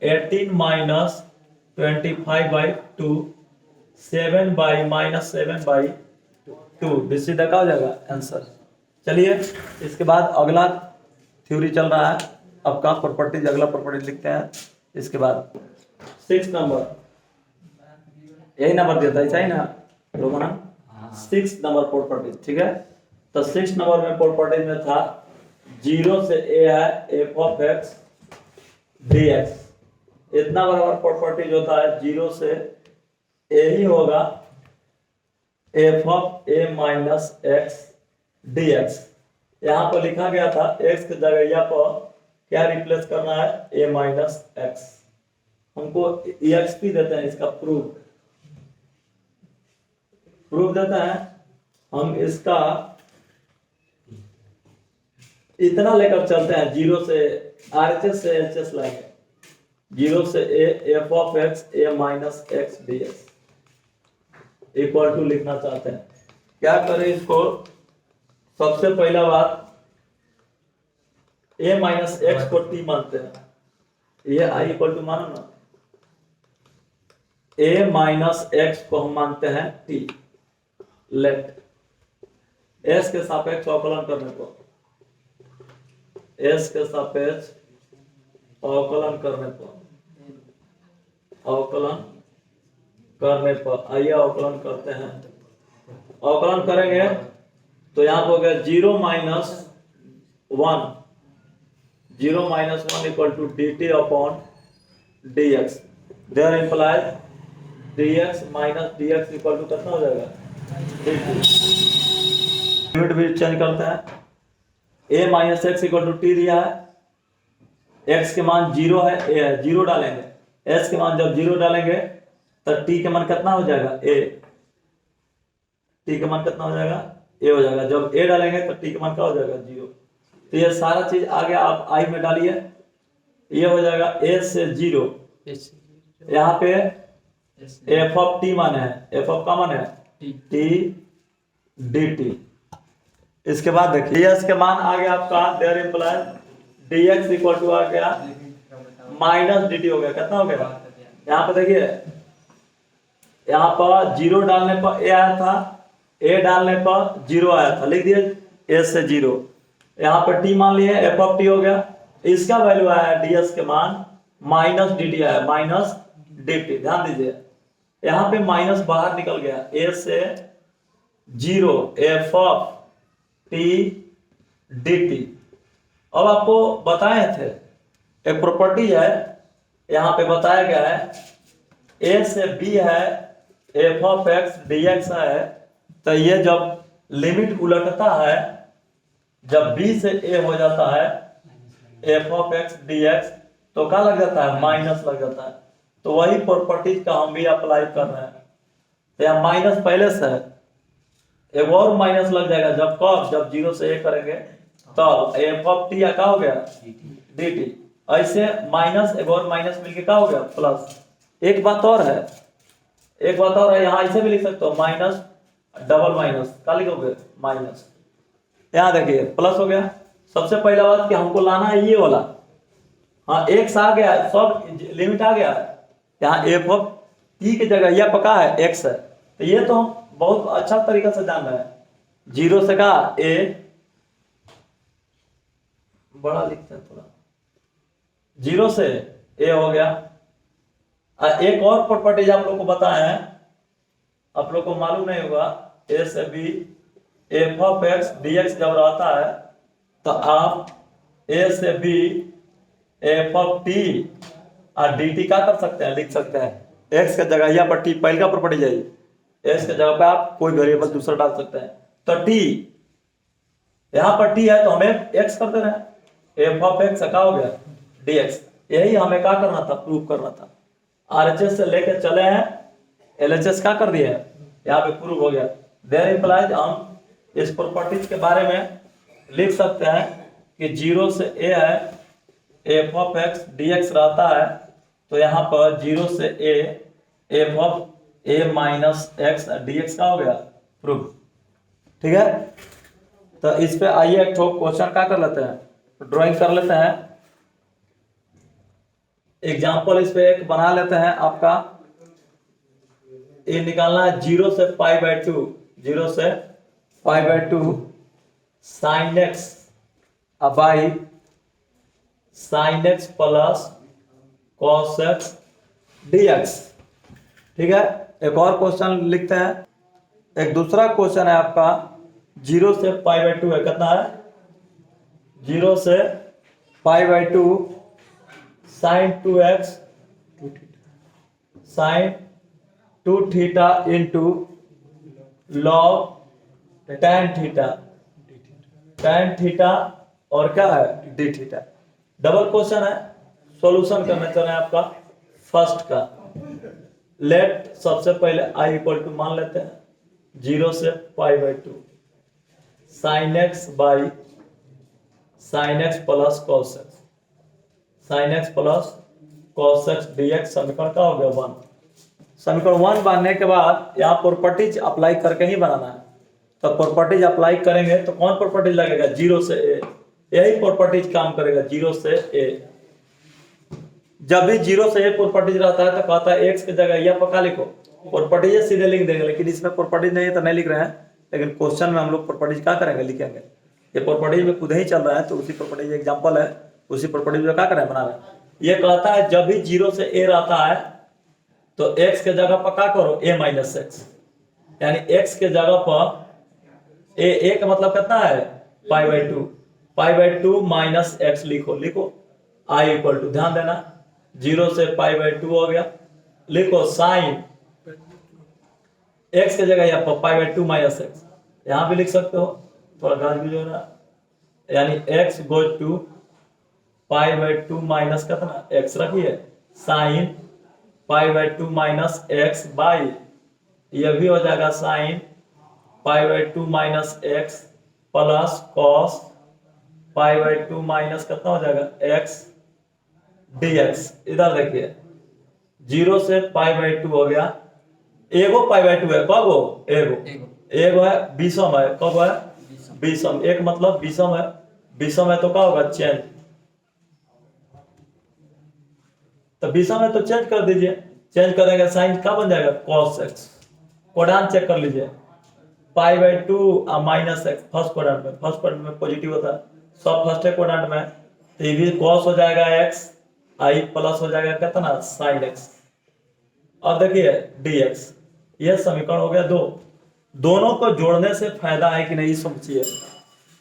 18 minus 25/2 7 by minus 7/2, सीधा का हो जाएगा आंसर। चलिए इसके बाद अगला थ्योरी चल रहा है आपका प्रॉपर्टीज, अगला प्रॉपर्टीज लिखते हैं। इसके बाद 6 नंबर, यही नंबर देता है, सही ना रोमना, 6 नंबर प्रॉपर्टीज, ठीक है। तो 6 नंबर में प्रॉपर्टीज में था 0 से a है f ऑफ x dx, इतना बराबर प्रॉपर्टीज होता है 0 से a ही होगा f of a minus x dx। यहाँ पर लिखा गया था x की जगह यहाँ पर क्या रिप्लेस करना है a माइनस x, हमको exp देते हैं, इसका प्रूफ देते हैं हम, इसका इतना लेकर चलते हैं 0 से RHS से LHS लाएंगे, 0 से a f of x a minus x dx equal to लिखना चाहते हैं। क्या करें इसको, सबसे पहला बात a माइनस x को t मानते हैं, ये i इक्वल टू मानो ना, a माइनस x को हम मानते हैं t, लेट s के सापेक्ष अवकलन करने को, s के सापेक्ष अवकलन करने पर आइए अवकलन करते हैं। अवकलन करेंगे तो यहाँ पर हो गया 0 minus 1, 0 minus 1 equal to dt upon dx, there implies dx minus dx equal to कितना हो जाएगा dt। लिमिट भी चेंज करते हैं, a minus x equal to t दिया है, x के मान 0 है, a है, 0 डालेंगे, s के मान जब 0 डालेंगे तो t के मान कितना हो जाएगा a, t के मान कितना हो जाएगा a हो जाएगा, जब a डालेंगे तो t के मान क्या हो जाएगा 0। तो ये सारा चीज आ गया, आप i में डालिए, ये हो जाएगा a से 0, यहाँ पे f ऑफ t मान है, f ऑफ का मान है t dt। इसके बाद देखिए s के मान आ गया आपका, there implies dx equal to आ गया माइनस dt हो गया, कितना हो गया, यहाँ पे देखिए यहाँ पर 0 डालने पर a आया था, a डालने पर 0 आया था, लिख दिए a से 0, यहाँ पर t मान लिए f ऑफ t हो गया, इसका वैल्यू आया ds के मान माइनस dt आया, माइनस dt, ध्यान दीजिए यहाँ पे माइनस बाहर निकल गया, a से 0 f ऑफ t dt। अब आपको बताए थे एक प्रॉपर्टी है, यहाँ पे बताया गया है a से b है f ऑफ x dx है, तो ये जब लिमिट उलटता है, जब b से a हो जाता है f ऑफ x dx तो क्या लग जाता है, माइनस लग जाता है। तो वही प्रॉपर्टीज का हम भी अप्लाई कर रहे हैं, तो यहाँ माइनस पहले से है, एक और माइनस लग जाएगा, जब कब, जब 0 से a करेंगे तब f ऑफ t क्या हो गया dt, ऐसे माइनस एक और माइनस मिलके क्या हो गया प्लस। एक बात और है, यहाँ ऐसे भी लिख सकते हो, माइनस डबल माइनस, क्या लिखोगे माइनस, यहाँ देखिए प्लस हो गया। सबसे पहला बात कि हमको लाना है ये वाला, हाँ x आ गया, सब लिमिट आ गया, यहाँ f ऑफ t की जगह यह पका है x है, तो ये तो हम बहुत अच्छा तरीका से जान रहे हैं। 0 से का a बड़ा लिखते हैं थोड़ा, 0 से a हो गया। एक और प्रॉपर्टीज आप लोग को बताए हैं, आप लोग को मालूम नहीं होगा, a से b f of x dx जब रहता है तो आप a से b f ऑफ t और dt क्या कर सकते हैं, लिख सकते हैं, x के जगह यहाँ पर t, पहले का प्रॉपर्टी जाइए, x के जगह पे आप कोई वेरिएबल दूसरा डाल सकते हैं, तो t यहाँ पर t है तो हमें x कर दे रहे हैं, f ऑफ x क्या हो गया dx, यही हमें क्या करना था, प्रूव करना था। आरएचएस से लेके चले हैं, एलएचएस क्या कर दिए हैं, यहाँ पे प्रूव हो गया। देयर इंप्लाइज हम इस प्रॉपर्टीज के बारे में लिख सकते हैं कि 0 से a है, F of x D x रहता है, तो यहाँ पर 0 से a F of a minus x D x का हो गया प्रूफ। ठीक है, तो इस पे आइए एक ठोक क्वेश्चन क्या कर लेते हैं, ड्राइंग कर लेते हैं। एग्जाम्पल इस पे एक बना लेते हैं। आपका ये निकालना है 0 से पाई बाई टू, 0 से pi by two sine x by sign x plus cos x D x. ठीक है, एक और क्वेश्चन लिखते हैं। एक दूसरा क्वेश्चन है आपका 0 से पाई बाई टू है, कितना है, 0 से pi by two sine 2x sine 2 theta into log tan theta और क्या है डी थीटा। डबल क्वेश्चन है, सॉल्यूशन करना चल रहा है आपका फर्स्ट का। लेट सबसे पहले i इक्वल टू मान लेते हैं 0 से pi by two sine x by sign x plus cos x, sign x plus cos x D x. समीकरण का हो गया 1। समीकरण 1 बनने के बाद यहाँ प्रॉपर्टीज अप्लाई करके ही बनाना है। तो प्रॉपर्टीज अप्लाई करेंगे तो कौन प्रॉपर्टीज लगेगा, 0 से a, यही प्रॉपर्टीज काम करेगा 0 से a। जब भी 0 से a प्रॉपर्टीज रहता है तो कहता है x की जगह यह पक्का लिखो, प्रॉपर्टीज सीधे लिख देंगे, लेकिन इसमें प्रॉपर्टीज नहीं है तो नहीं लिख रहे हैं, लेकिन क्वेश्चन में हम लोग प्रॉपर्टीज क्या करेंगे, लिखेंगे। ये प्रॉपर्टीज में खुद ही चल रहा है, तो उसी प्रॉपर्टीज एग्जांपल है, उसी प्रॉपर्टीज में क्या करें, बना रहे हैं। ये कहता है जब भी 0 से a रहता है तो x के जगह पर क्या करो, a माइनस एक्स, यानी x के जगह पर a का मतलब कितना है, पाई बाई टू माइनस एक्स लिखो, i इक्वल टू, ध्यान देना 0 से पाई बाई टू हो गया, लिखो साइन x के जगह यहाँ पर पाई बाई टू माइनस एक्स, यहाँ भी लिख सकते हो, थोड़ा गाज भी जो है, यानी x goes to pi by two minus कितना x रखिए, sine pi by two minus x by, यह भी हो जाएगा sine pi by two minus x plus cos pi by two minus कितना हो जाएगा एक्स डी एक्स। इधर देखिए 0 से पाई बाई टू हो गया, एगो पाई बाई टू है, कब हो, एगो है, बीसम है, कब है, बीसम, एक मतलब बीसम है, बीसम है तो क्या होगा, चेंज, तो बीसम है तो चेंज कर दीजिए, चेंज करेंगे साइन क्या बन जाएगा, कॉस एक्स। कोडान चेक कर लीजिए, पाई by two minus x first quadrant में पॉजिटिव होता है, सब फर्स्ट क्वाड्रेंट में, तो ये भी कॉस हो जाएगा एक्स, आई प्लस हो जाएगा कितना, साइन एक्स। अब देखिए डी एक्स, यह समीकरण हो गया 2। दोनों को जोड़ने से फायदा है कि नहीं समझिए,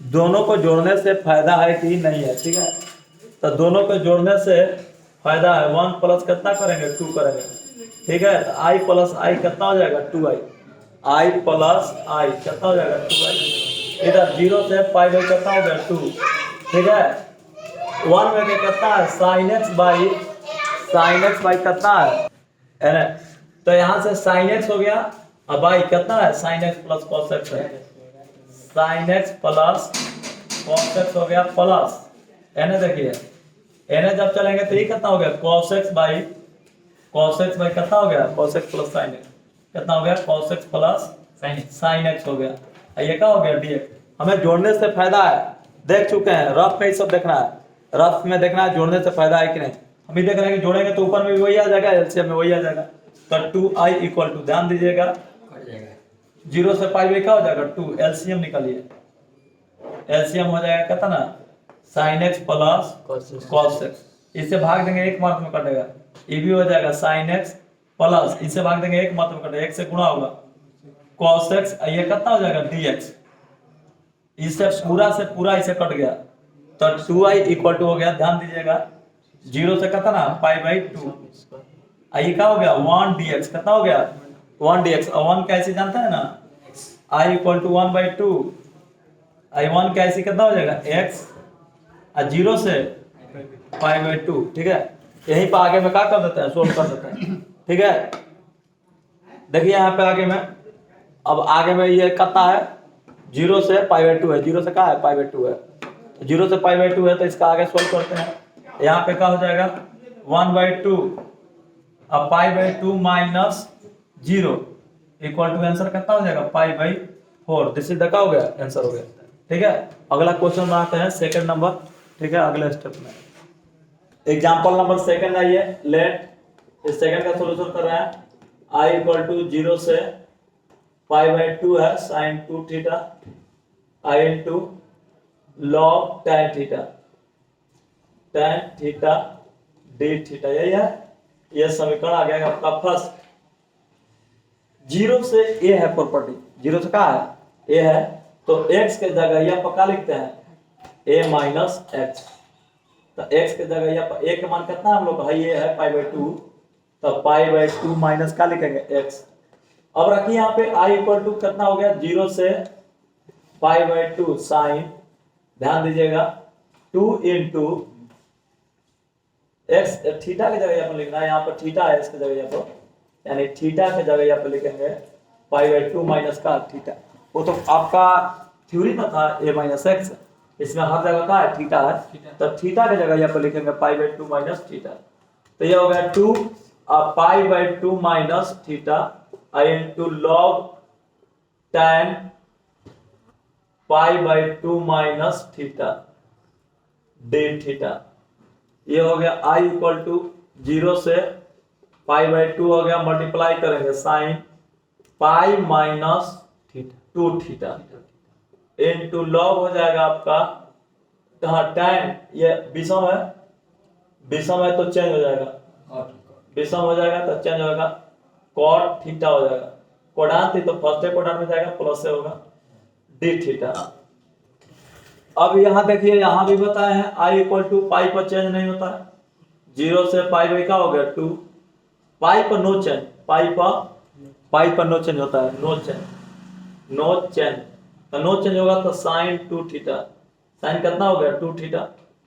दोनों को जोड़ने से फायदा है कि नहीं है। ठीक है, तो दोनों को जोड़ने से फायदा है, 1 प्लस कितना करेंगे, 2 करेंगे। ठीक है, तो आई प्लस आई कितना हो जाएगा, 2i, आई प्लस आई कितना हो जाएगा, 2i। इधर 0 से पाई बाई कितना हो गया, 2। ठीक है, 1 में कितना है, साइन एक्स बाई कितना है, तो यहाँ से साइन एक्स हो गया, अब बाई कितना है, sine x plus cos x है, sine x plus cos x हो गया, प्लस एन देखिए, एन जब चलेंगे तो ये कितना हो गया, कॉस एक्स बाई कितना हो गया, cos x plus sine x, कितना हो गया, cos x plus sine x हो गया, ये क्या हो गया, डी एक्स। हमें जोड़ने से फायदा है, देख चुके हैं, रफ में ये सब देखना है, रफ में देखना है जोड़ने से फायदा है कि नहीं। हम ये देख रहे हैं कि जोड़ेंगे तो ऊपर में भी वही आ जाएगा, एलसीएम में वही आ जाएगा, तो 2i इक्वल टू, ध्यान दीजिएगा 0 से पाई बाई क्या हो जाएगा, 2, एलसीएम निकालिए, एलसीएम हो जाएगा कितना, sign x plus cos x, इससे भाग देंगे एक मात्र में कटेगा, ये भी हो जाएगा साइन एक्स प्लस, इससे भाग देंगे एक मात्र में कटेगा, एक से गुणा होगा कॉस एक्स, ये कितना हो जाएगा, डी एक्स। इससे पूरा से पूरा इसे कट गया, तो 2i इक्वल टू हो गया, ध्यान दीजिएगा 0 से कितना, पाई बाई 2, ये क्या हो गया, 1 dx, कितना हो गया, 1 dx। और 1 कैसे जानता है ना, i equal to 1 by 2, i1 कैसे कितना हो जाएगा, x, और 0 से पाई बाई 2। ठीक है, यहीं पर आगे में क्या कर देते हैं, सोल्व कर देते हैं। ठीक है, देखिए यहाँ पे आगे में, अब आगे में ये कितना है, 0 से π/2 है, 0 से क्या है, π/2 है, 0 से π/2 है, तो इसका आगे सोल्व करते हैं। यहाँ पे क्या हो जाएगा, 1/2 अब π/2 माइनस 0 इक्वल टू आंसर कितना हो जाएगा, π/4। दिस इज द क्या हो गया, आंसर हो गया। ठीक है, अगला क्वेश्चन में आते हैं, सेकंड नंबर। ठीक है, अगले स्टेप में एग्जांपल नंबर सेकंड आइए, लेट इस सेकंड का सॉल्यूशन कर रहे हैं। I इक्वल टू 0 से π/2 है sin 2 theta I into log tan theta d theta, यही है, यह समीकरण आ गया आपका फर्स्ट। 0 से a है प्रॉपर्टी, 0 से क्या है, a है, तो x के जगह यहाँ पर क्या लिखते हैं, a माइनस एक्स। तो x के जगह यहाँ पर a के मान कितना हम लोग का, ये है π/2, तो π/2 माइनस क्या लिखेंगे, x। अब रखिए यहाँ पे I इक्वल टू कितना हो गया, 0 से π/2 साइन, ध्यान दीजिएगा, 2 इंटू एक्स, थीटा की जगह यहाँ पर लिखना है, यहाँ पर थीटा है इसके जगह यहाँ पर, यानी थीटा की जगह यहाँ पर लिखेंगे π/2 माइनस का थीटा। वो तो आपका थ्योरी में था a माइनस एक्स, इसमें हर जगह का है, थीटा है, तो थीटा की जगह यहाँ पर लिखेंगे π/2 माइनस थीटा। तो ये हो गया 2 π/2 minus theta I into log tan π/2 minus theta d theta. ये हो गया I इक्वल टू 0 से π/2 हो गया, मल्टीप्लाई करेंगे sine pi minus 2 theta into log हो जाएगा आपका, कहाँ tan, ये विषम है, विषम है तो चेंज हो जाएगा, विषम हो जाएगा तो चेंज होगा, cot थीटा हो जाएगा, कोडान थी तो फर्स्ट कोडान में जाएगा, प्लस से होगा d थीटा। अब यहाँ देखिए, यहाँ भी बताए हैं I इक्वल टू पाई पर चेंज नहीं होता है, 0 से पाई का हो गया 2, पाई पर नो चेंज, पाई पर नो चेंज होता है, नो चेंज, तो नो चेंज होगा तो साइन 2 थीटा, साइन कितना हो गया 2 थीटा।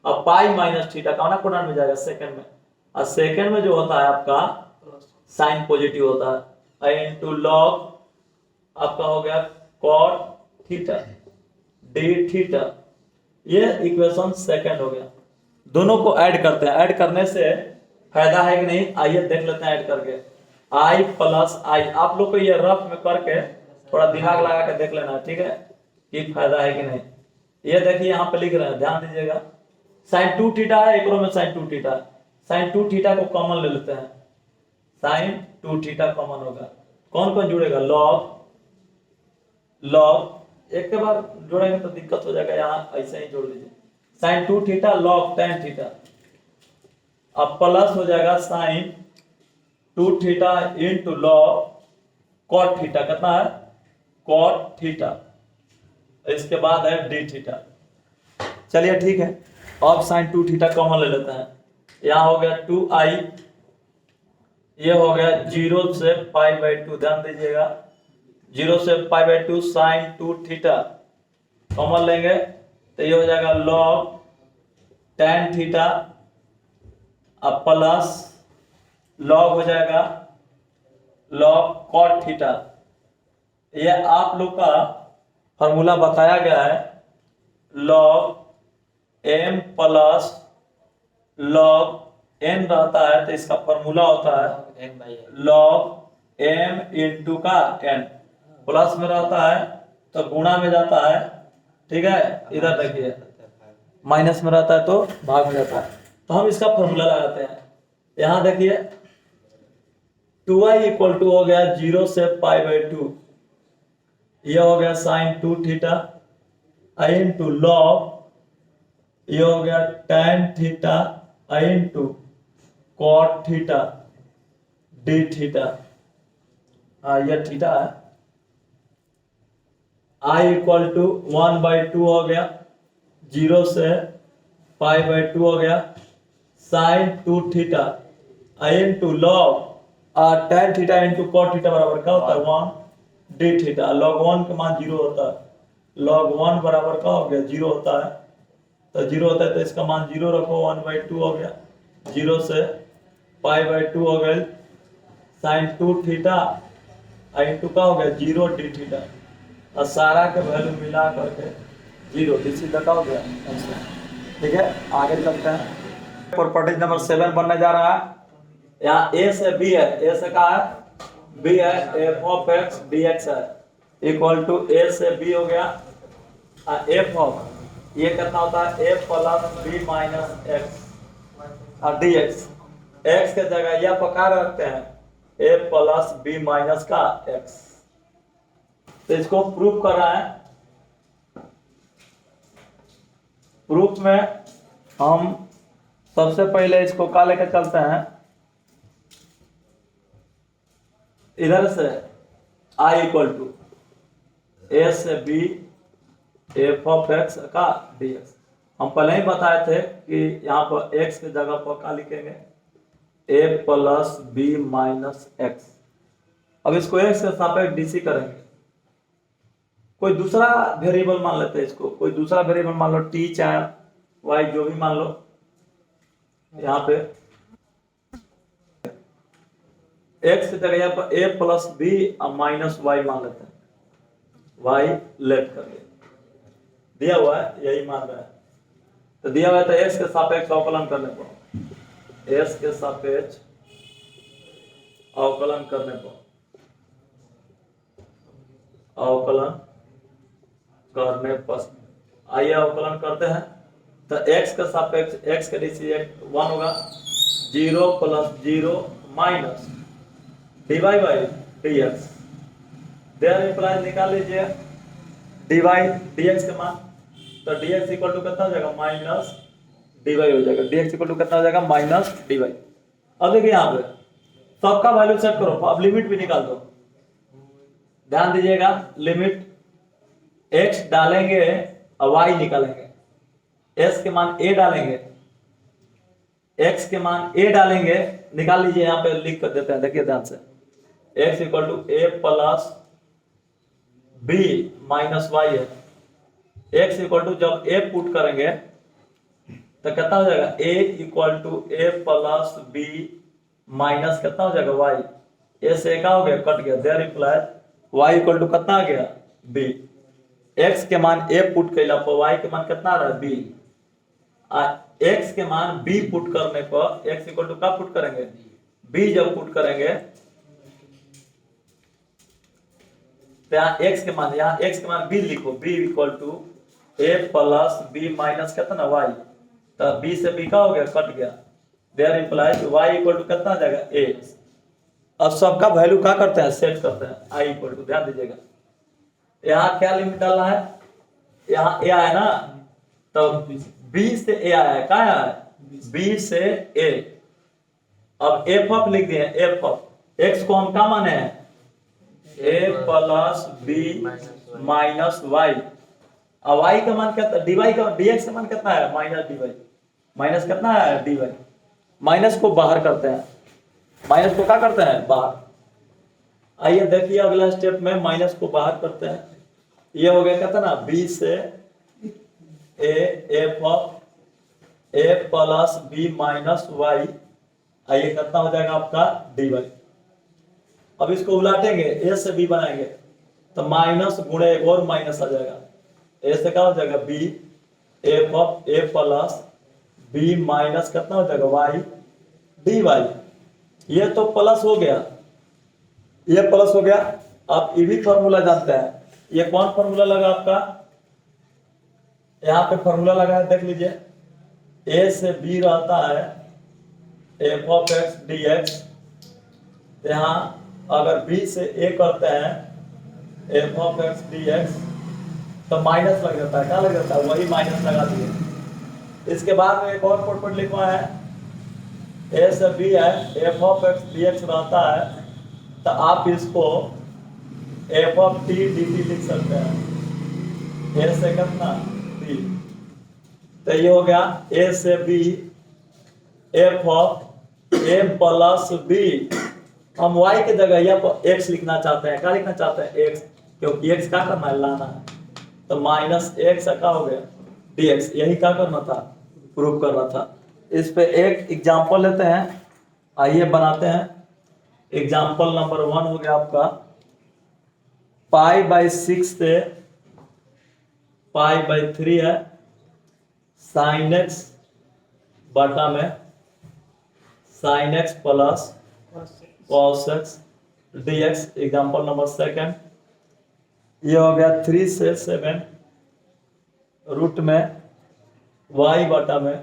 अब पाई माइनस थीटा कौन कोणान में जाएगा, सेकंड में, और सेकंड में जो होता है आपका साइन पॉजिटिव होता है, आई इंटू लॉग आपका हो गया कॉट थीटा डी थीटा। ये इक्वेशन सेकंड हो गया। दोनों को ऐड करते हैं, ऐड करने से फायदा है कि नहीं, आइए देख लेते हैं ऐड करके। आई प्लस आई, आप लोग को ये रफ में करके थोड़ा दिमाग लगा के देख लेना है, ठीक है, कि फायदा है कि नहीं। ये देखिए यहाँ पे लिख रहे हैं, ध्यान दीजिएगा, साइन 2 थीटा है, एक रो में साइन 2 थीटा, साइन 2 थीटा को कॉमन ले लेते हैं, साइन 2 थीटा कॉमन होगा, कौन कौन जुड़ेगा, लॉग एक के बार जोड़ेंगे तो दिक्कत हो जाएगा, यहाँ ऐसे ही जोड़ लीजिए, sine 2 theta log tan theta, अब प्लस हो जाएगा sine 2 theta into log cot theta, कितना है कॉट थीटा, इसके बाद है डी थीटा। चलिए ठीक है, अब साइन 2 थीटा कॉमन ले लेते हैं, यहाँ हो गया 2i, ये हो गया 0 से π/2, ध्यान दीजिएगा 0 से π/2 साइन 2 थीटा कॉमन लेंगे तो ये हो जाएगा लॉग tan थीटा, अब प्लस लॉग हो जाएगा लॉग कॉट थीटा। ये आप लोग का फॉर्मूला बताया गया है, log m plus log n रहता है तो इसका फॉर्मूला होता है लॉग m इंटू का n, प्लस में रहता है तो गुणा में जाता है, ठीक है, इधर देखिए माइनस में रहता है तो भाग में जाता है, तो हम इसका फॉर्मूला लगाते हैं। यहाँ देखिए 2i इक्वल टू हो गया 0 से π/2, ये हो गया sine 2 theta I into log, ये हो गया tan theta I into cot theta d theta, यह थीटा है। I इक्वल टू 1/2 हो गया, 0 से π/2 हो गया, sine 2 theta I into log tan theta into cot theta बराबर क्या होता है 1 डी थीटा, लॉग 1 का मान 0 होता है, लॉग 1 बराबर क्या हो गया 0 होता है, तो 0 होता है तो इसका मान 0 रखो, 1/2 हो गया, 0 से पाई/2 हो गया साइन 2 थीटा इंटू का हो गया 0 डी थीटा और सारा के वैल्यू मिला करके 0 डी सीधा का हो गया आंसर। ठीक है, आगे चलते हैं। प्रॉपर्टी नंबर 7 बनने जा रहा है। यहाँ ए से बी है, ए से का है बी है, F of x D x है इक्वल टू ए से बी हो गया एफ ऑफ ये कितना होता है ए प्लस बी माइनस एक्स और डी एक्स। एक्स के जगह यह पका रखते हैं ए प्लस बी माइनस का एक्स। तो इसको प्रूफ कर रहा है। प्रूफ में हम सबसे पहले इसको क्या लेकर चलते हैं, इधर से आई इक्वल टू ए से बी एफ ऑफ एक्स का डी एक्स। हम पहले ही बताए थे कि यहाँ पर एक्स की जगह पर क्या लिखेंगे ए प्लस बी माइनस एक्स। अब इसको एक्स के सापेक्ष डीसी करेंगे। कोई दूसरा वेरिएबल मान लेते हैं इसको, कोई दूसरा वेरिएबल मान लो टी चाहे वाई जो भी मान लो। यहाँ पे एक्स की जगह यहाँ पर ए प्लस बी और माइनस वाई मान लेते हैं, वाई लेफ्ट कर लिया, दिया हुआ है यही मान रहा है। तो दिया हुआ है तो एक्स के सापेक्ष अवकलन करने पर, एक्स के सापेक्ष अवकलन करने पर, अवकलन करने पर आइए अवकलन करते हैं। तो x के सापेक्ष x के डीसी 1 होगा 0 plus 0 minus dy by dx। There implies निकाल लीजिए dy dx के मान। तो dx इक्वल टू कितना हो जाएगा माइनस dy हो जाएगा। dx इक्वल टू कितना हो जाएगा माइनस dy। अब देखिए यहाँ पे सबका वैल्यू सेट करो, अब लिमिट भी निकाल दो। ध्यान दीजिएगा लिमिट x डालेंगे और y निकालेंगे, s के मान a डालेंगे, x के मान a डालेंगे, निकाल लीजिए। यहाँ पे लिख कर देते हैं, देखिए ध्यान से x equal to a plus b minus y है। x इक्वल टू जब a पुट करेंगे तो कितना हो जाएगा a equal to a plus b minus कितना हो जाएगा y। a से का हो गया कट गया, there implies y equal to कितना आ गया b। x के मान a पुट कैला पर y के मान कितना आ रहा है b। x के मान b पुट करने पर x इक्वल टू क्या पुट करेंगे b जब पुट करेंगे तो यहाँ x के मान b लिखो, b equal to a plus b minus कितना y। तो b से b का हो गया कट गया, there implies y equal to कितना आ जाएगा a। अब सबका वैल्यू क्या करते हैं सेट करते हैं i इक्वल टू, ध्यान दीजिएगा यहाँ क्या लिमिट डालना है, यहाँ a आया ना तो b से a आया है, क्या आया है b से a। अब f ऑफ लिख दिए, f ऑफ x को हम क्या माने हैं a plus b minus y। अब y का मान कितना, dy का dx का मान कितना है माइनस dy, माइनस कितना है dy। माइनस को बाहर करते हैं, माइनस को क्या करते हैं बाहर। आइए देखिए अगला स्टेप में माइनस को बाहर करते हैं। ये हो गया कहता ना b से a f of a plus b minus y। आइए कितना हो जाएगा आपका dy। अब इसको उलाटेंगे a से b बनाएंगे तो माइनस गुणे एक और माइनस आ जाएगा, a से क्या हो जाएगा b f of a plus b minus कितना हो जाएगा y dy। ये तो प्लस हो गया, ये प्लस हो गया। आप ये भी फॉर्मूला जानते हैं, ये कौन फॉर्मूला लगा आपका, यहाँ पे फॉर्मूला लगा है देख लीजिए। a से b रहता है f ऑफ x dx, यहाँ अगर b से a करते हैं f ऑफ x dx तो माइनस लग जाता है, क्या लग जाता है वही माइनस लगा दिए। इसके बाद में एक और प्रॉपर्टी लिखवा है, a से b है f ऑफ x dx रहता है तो आप इसको f ऑफ t dt लिख सकते हैं, a से कितना b। तो ये हो गया a से b f of a plus b। हम y के जगह यहाँ पर x लिखना चाहते हैं, क्या लिखना चाहते हैं x, क्योंकि x क्या करना है लाना है। तो माइनस x क्या हो गया dx, यही क्या करना था प्रूव करना था। इस पे एक एग्जांपल लेते हैं, आइए बनाते हैं। एग्जाम्पल नंबर 1 हो गया आपका π/6 से π/3 है sin x बटा में sin x plus cos x dx। Example number 2 ये हो गया 3 से 7 रूट में y बटा में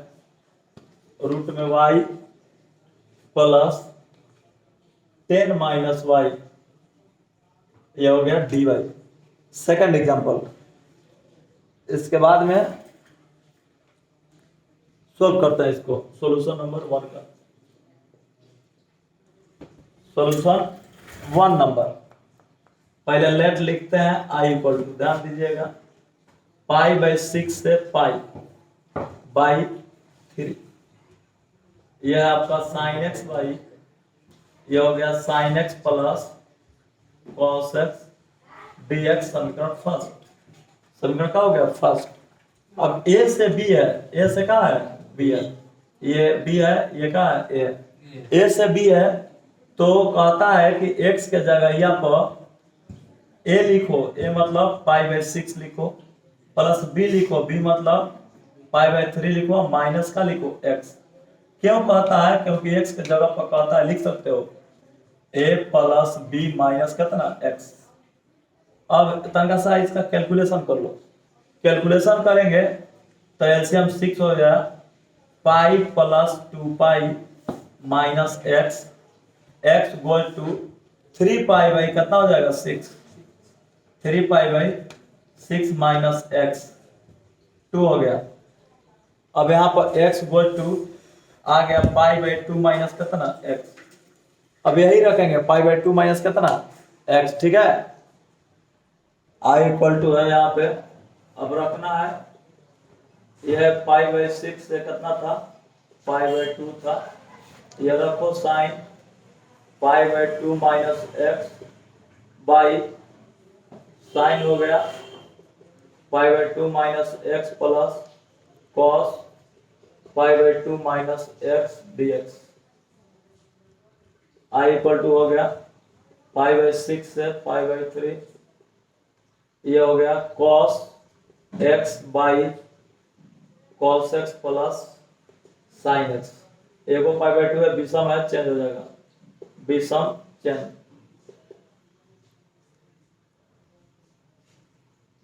रूट में y प्लस 10 माइनस y, ये हो गया dy। Second example. इसके बाद में सोल्व करते हैं इसको। सॉल्यूशन नंबर 1 का सॉल्यूशन 1 नंबर पहले लेट लिखते हैं i इक्वल टू, ध्यान दीजिएगा, π/6 से π/3। यह है आपका sin x y, ये हो गया sin x plus cos x dx। समीकरण फर्स्ट, समीकरण क्या हो गया फर्स्ट। अब a से b है, a से क्या है b है, ये b है, ये क्या है a से b है, तो कहता है कि x के जगह यहाँ पर a लिखो, a मतलब π/6 लिखो, प्लस b लिखो, b मतलब π/3 लिखो, माइनस का लिखो x। क्यों कहता है, क्योंकि x के जगह पर कहता है, लिख सकते हो a प्लस b माइनस कितना x। अब तनका सा इसका कैलकुलेशन कर लो। कैलकुलेशन करेंगे तो एलसीएम 6 हो गया, pi plus 2 minus x, x goal to 3 कितना हो जाएगा 6, 3 माइनस एक्स 2 हो गया। अब यहाँ पर x गोल टू आ गया π/2 माइनस कितना x। अब यही रखेंगे π/2 माइनस कितना x, ठीक है। i इक्वल टू है यहाँ पे, अब रखना है, यह π/6 से कितना था π/2 था, यह रखो sine π/2 minus x by sine हो गया π/2 minus x plus cos π/2 minus x dx। i equal to हो गया π/6 से π/3, ये हो गया cos x by cos x plus sin x। एगो π/2 है, विषम है, चेंज हो जाएगा, विषम चेंज,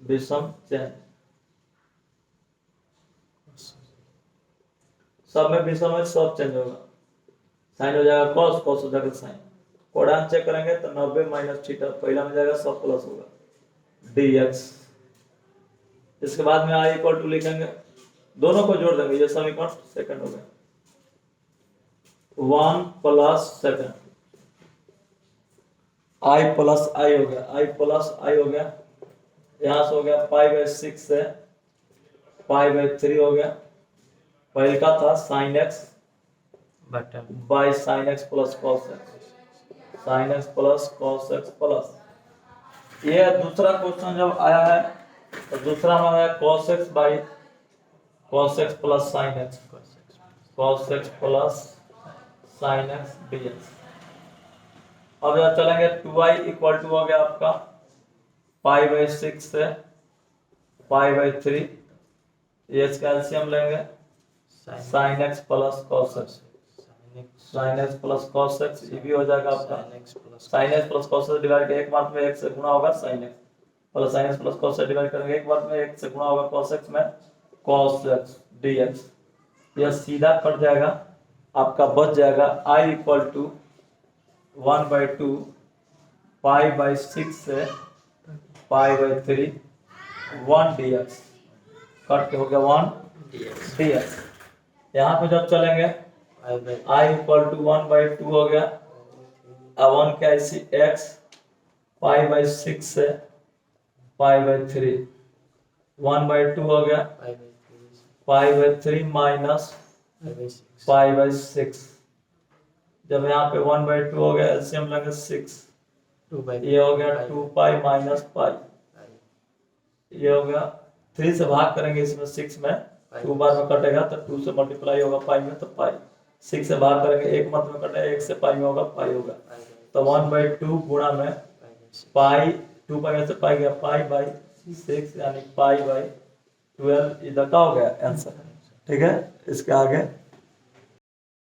विषम चेंज, सब में विषम है, सब चेंज होगा। साइन हो जाएगा cos, cos हो जाएगा साइन। कोडान चेक करेंगे तो 90 माइनस थीटा, पहला में जाएगा, सब प्लस होगा dx। इसके बाद में i इक्वल टू लिखेंगे, दोनों को जोड़ देंगे, ये समीकरण सेकंड हो गया, 1 plus second, i plus i हो गया, i प्लस i हो गया, यहां से हो गया π/6 से π/3 हो गया। पहले का था sin x by sin x plus cos x, sin x plus cos x plus, ये दूसरा क्वेश्चन जब आया है तो दूसरा में आया cos x by cos x plus sin x, cos x plus sin x dx। अब जब चलेंगे 2i इक्वल टू हो गया आपका π/6 से π/3, ये इसका एलसीएम लेंगे, sin x plus cos x, sin x plus cos x, ये भी हो जाएगा आपका sin x plus cos x divide के एक बार में x से गुणा होगा sin x, plus sin x plus cos x divide करेंगे एक बार में x से गुणा होगा cos x में cos x dx। यह सीधा कट जाएगा, आपका बच जाएगा i इक्वल टू 1/2 π/6 से π/3 1 dx, कट के हो गया 1 dx। यहाँ पे जब चलेंगे i इक्वल टू 1/2 हो गया, अब 1 क्या इसी x π/6 से π/3 1/2 हो गया, π/3 माइनस π/6, जब यहाँ पे 1/2 हो गया, एलसीएम लेंगे 6, ये हो गया 2 माइनस पाई, ये हो गया 3 से भाग करेंगे इसमें 6 में, 2 बार में कटेगा तो 2 से मल्टीप्लाई होगा पाई में, तो पाई 6 से बाहर करेंगे, एक मत में कटे, 1 से पाई में होगा, पाई होगा। तो 1/2 गुणा में पाई, 2 पाई में से पाई गया, पाई/6 यानी पाई/12 इधर का हो गया आंसर। ठीक है, इसके आगे